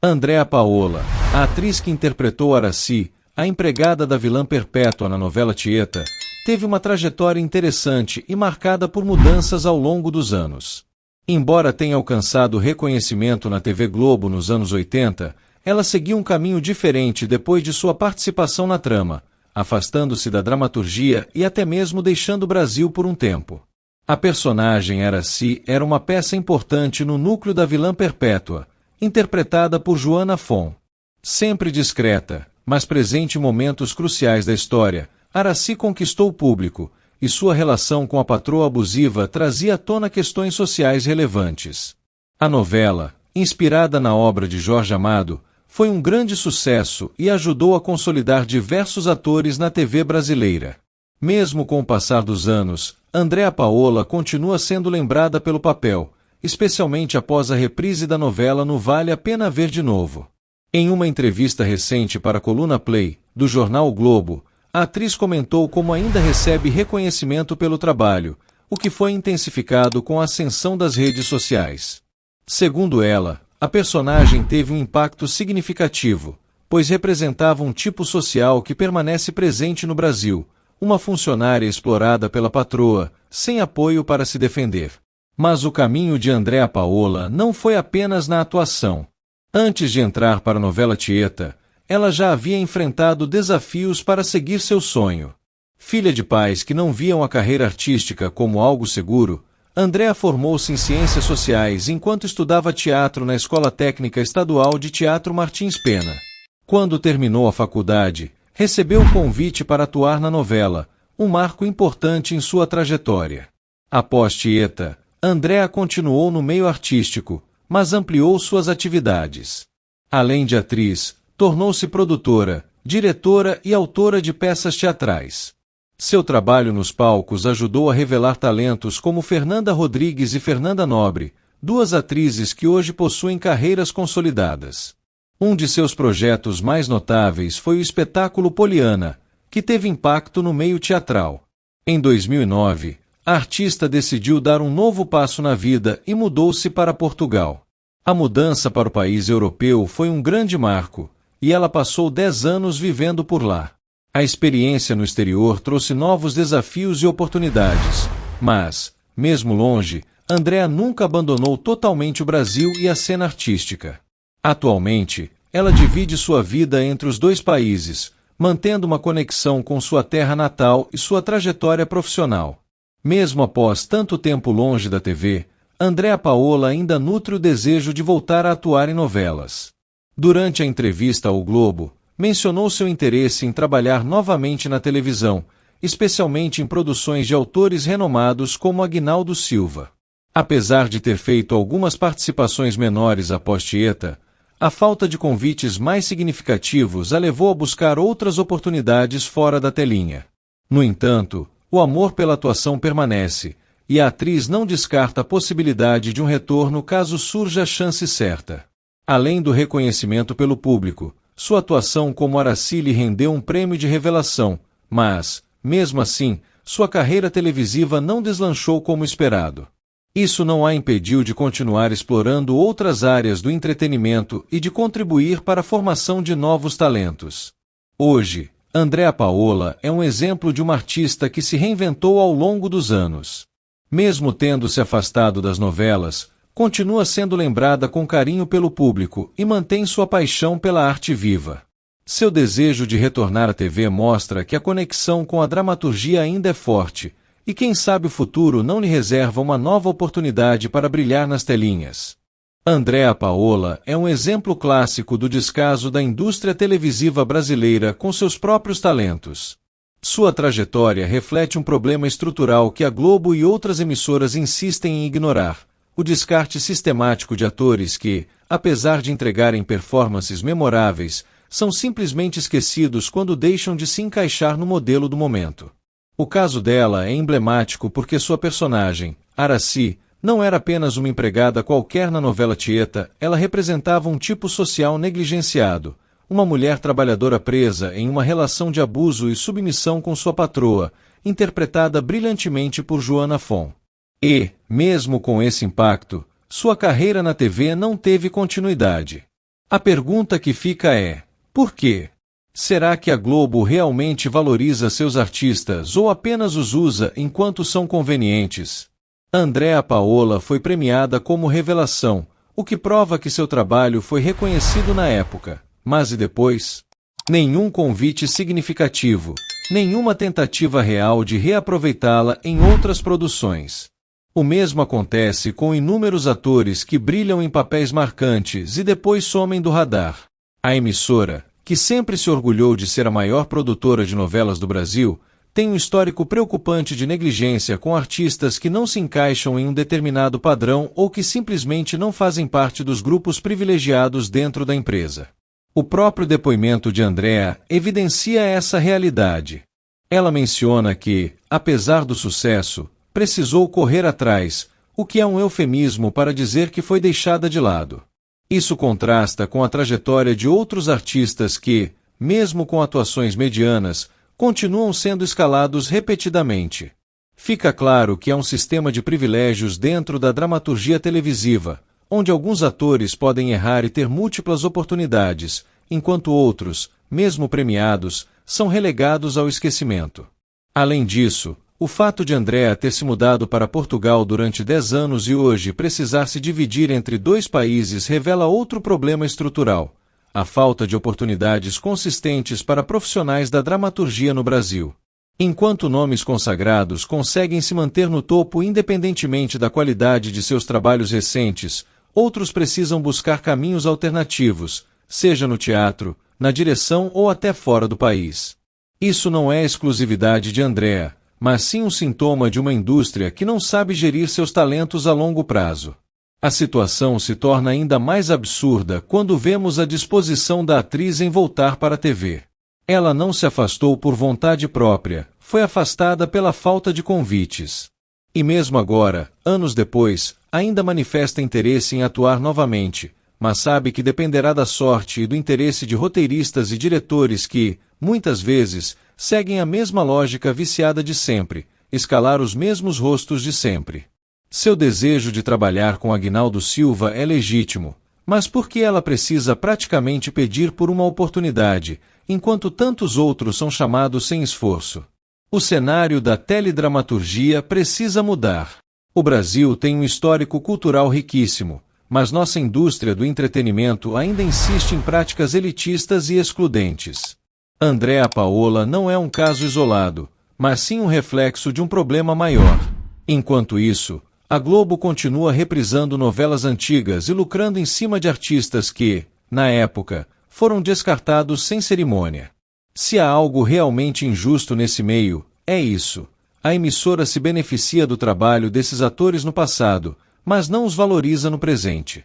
Andréa Paola, a atriz que interpretou Aracy, a empregada da vilã Perpétua na novela Tieta, teve uma trajetória interessante e marcada por mudanças ao longo dos anos. Embora tenha alcançado reconhecimento na TV Globo nos anos 80, ela seguiu um caminho diferente depois de sua participação na trama, afastando-se da dramaturgia e até mesmo deixando o Brasil por um tempo. A personagem Aracy era uma peça importante no núcleo da vilã Perpétua, interpretada por Joana Fon. Sempre discreta, mas presente em momentos cruciais da história, Aracy conquistou o público, e sua relação com a patroa abusiva trazia à tona questões sociais relevantes. A novela, inspirada na obra de Jorge Amado, foi um grande sucesso e ajudou a consolidar diversos atores na TV brasileira. Mesmo com o passar dos anos, Andréa Paola continua sendo lembrada pelo papel, especialmente após a reprise da novela no Vale a Pena Ver de Novo. Em uma entrevista recente para a coluna Play, do jornal o Globo, a atriz comentou como ainda recebe reconhecimento pelo trabalho, o que foi intensificado com a ascensão das redes sociais. Segundo ela, a personagem teve um impacto significativo, pois representava um tipo social que permanece presente no Brasil, uma funcionária explorada pela patroa, sem apoio para se defender. Mas o caminho de Andréa Paola não foi apenas na atuação. Antes de entrar para a novela Tieta, ela já havia enfrentado desafios para seguir seu sonho. Filha de pais que não viam a carreira artística como algo seguro, Andréa formou-se em Ciências Sociais enquanto estudava teatro na Escola Técnica Estadual de Teatro Martins Pena. Quando terminou a faculdade, recebeu o convite para atuar na novela, um marco importante em sua trajetória. Após Tieta, Andréa continuou no meio artístico, mas ampliou suas atividades. Além de atriz, tornou-se produtora, diretora e autora de peças teatrais. Seu trabalho nos palcos ajudou a revelar talentos como Fernanda Rodrigues e Fernanda Nobre, duas atrizes que hoje possuem carreiras consolidadas. Um de seus projetos mais notáveis foi o espetáculo Poliana, que teve impacto no meio teatral. Em 2009, a artista decidiu dar um novo passo na vida e mudou-se para Portugal. A mudança para o país europeu foi um grande marco, e ela passou 10 anos vivendo por lá. A experiência no exterior trouxe novos desafios e oportunidades, mas, mesmo longe, Andréa nunca abandonou totalmente o Brasil e a cena artística. Atualmente, ela divide sua vida entre os dois países, mantendo uma conexão com sua terra natal e sua trajetória profissional. Mesmo após tanto tempo longe da TV, Andréa Paola ainda nutre o desejo de voltar a atuar em novelas. Durante a entrevista ao Globo, mencionou seu interesse em trabalhar novamente na televisão, especialmente em produções de autores renomados como Aguinaldo Silva. Apesar de ter feito algumas participações menores após Tieta, a falta de convites mais significativos a levou a buscar outras oportunidades fora da telinha. No entanto, o amor pela atuação permanece, e a atriz não descarta a possibilidade de um retorno caso surja a chance certa. Além do reconhecimento pelo público, sua atuação como Aracy lhe rendeu um prêmio de revelação, mas, mesmo assim, sua carreira televisiva não deslanchou como esperado. Isso não a impediu de continuar explorando outras áreas do entretenimento e de contribuir para a formação de novos talentos. Hoje, Andréa Paola é um exemplo de uma artista que se reinventou ao longo dos anos. Mesmo tendo se afastado das novelas, continua sendo lembrada com carinho pelo público e mantém sua paixão pela arte viva. Seu desejo de retornar à TV mostra que a conexão com a dramaturgia ainda é forte, e quem sabe o futuro não lhe reserva uma nova oportunidade para brilhar nas telinhas. Andréa Paola é um exemplo clássico do descaso da indústria televisiva brasileira com seus próprios talentos. Sua trajetória reflete um problema estrutural que a Globo e outras emissoras insistem em ignorar: o descarte sistemático de atores que, apesar de entregarem performances memoráveis, são simplesmente esquecidos quando deixam de se encaixar no modelo do momento. O caso dela é emblemático porque sua personagem, Aracy, não era apenas uma empregada qualquer na novela Tieta, ela representava um tipo social negligenciado, uma mulher trabalhadora presa em uma relação de abuso e submissão com sua patroa, interpretada brilhantemente por Joana Fon. E, mesmo com esse impacto, sua carreira na TV não teve continuidade. A pergunta que fica é: por quê? Será que a Globo realmente valoriza seus artistas ou apenas os usa enquanto são convenientes? Andréa Paola foi premiada como revelação, o que prova que seu trabalho foi reconhecido na época. Mas e depois? Nenhum convite significativo, nenhuma tentativa real de reaproveitá-la em outras produções. O mesmo acontece com inúmeros atores que brilham em papéis marcantes e depois somem do radar. A emissora, que sempre se orgulhou de ser a maior produtora de novelas do Brasil, tem um histórico preocupante de negligência com artistas que não se encaixam em um determinado padrão ou que simplesmente não fazem parte dos grupos privilegiados dentro da empresa. O próprio depoimento de Andréa evidencia essa realidade. Ela menciona que, apesar do sucesso, precisou correr atrás, o que é um eufemismo para dizer que foi deixada de lado. Isso contrasta com a trajetória de outros artistas que, mesmo com atuações medianas, continuam sendo escalados repetidamente. Fica claro que há um sistema de privilégios dentro da dramaturgia televisiva, onde alguns atores podem errar e ter múltiplas oportunidades, enquanto outros, mesmo premiados, são relegados ao esquecimento. Além disso, o fato de Andréa ter se mudado para Portugal durante 10 anos e hoje precisar se dividir entre 2 países revela outro problema estrutural: a falta de oportunidades consistentes para profissionais da dramaturgia no Brasil. Enquanto nomes consagrados conseguem se manter no topo independentemente da qualidade de seus trabalhos recentes, outros precisam buscar caminhos alternativos, seja no teatro, na direção ou até fora do país. Isso não é exclusividade de Andréa, mas sim um sintoma de uma indústria que não sabe gerir seus talentos a longo prazo. A situação se torna ainda mais absurda quando vemos a disposição da atriz em voltar para a TV. Ela não se afastou por vontade própria, foi afastada pela falta de convites. E mesmo agora, anos depois, ainda manifesta interesse em atuar novamente, mas sabe que dependerá da sorte e do interesse de roteiristas e diretores que, muitas vezes, seguem a mesma lógica viciada de sempre, escalar os mesmos rostos de sempre. Seu desejo de trabalhar com Aguinaldo Silva é legítimo, mas por que ela precisa praticamente pedir por uma oportunidade, enquanto tantos outros são chamados sem esforço? O cenário da teledramaturgia precisa mudar. O Brasil tem um histórico cultural riquíssimo, mas nossa indústria do entretenimento ainda insiste em práticas elitistas e excludentes. Andréa Paola não é um caso isolado, mas sim um reflexo de um problema maior. Enquanto isso, a Globo continua reprisando novelas antigas e lucrando em cima de artistas que, na época, foram descartados sem cerimônia. Se há algo realmente injusto nesse meio, é isso. A emissora se beneficia do trabalho desses atores no passado, mas não os valoriza no presente.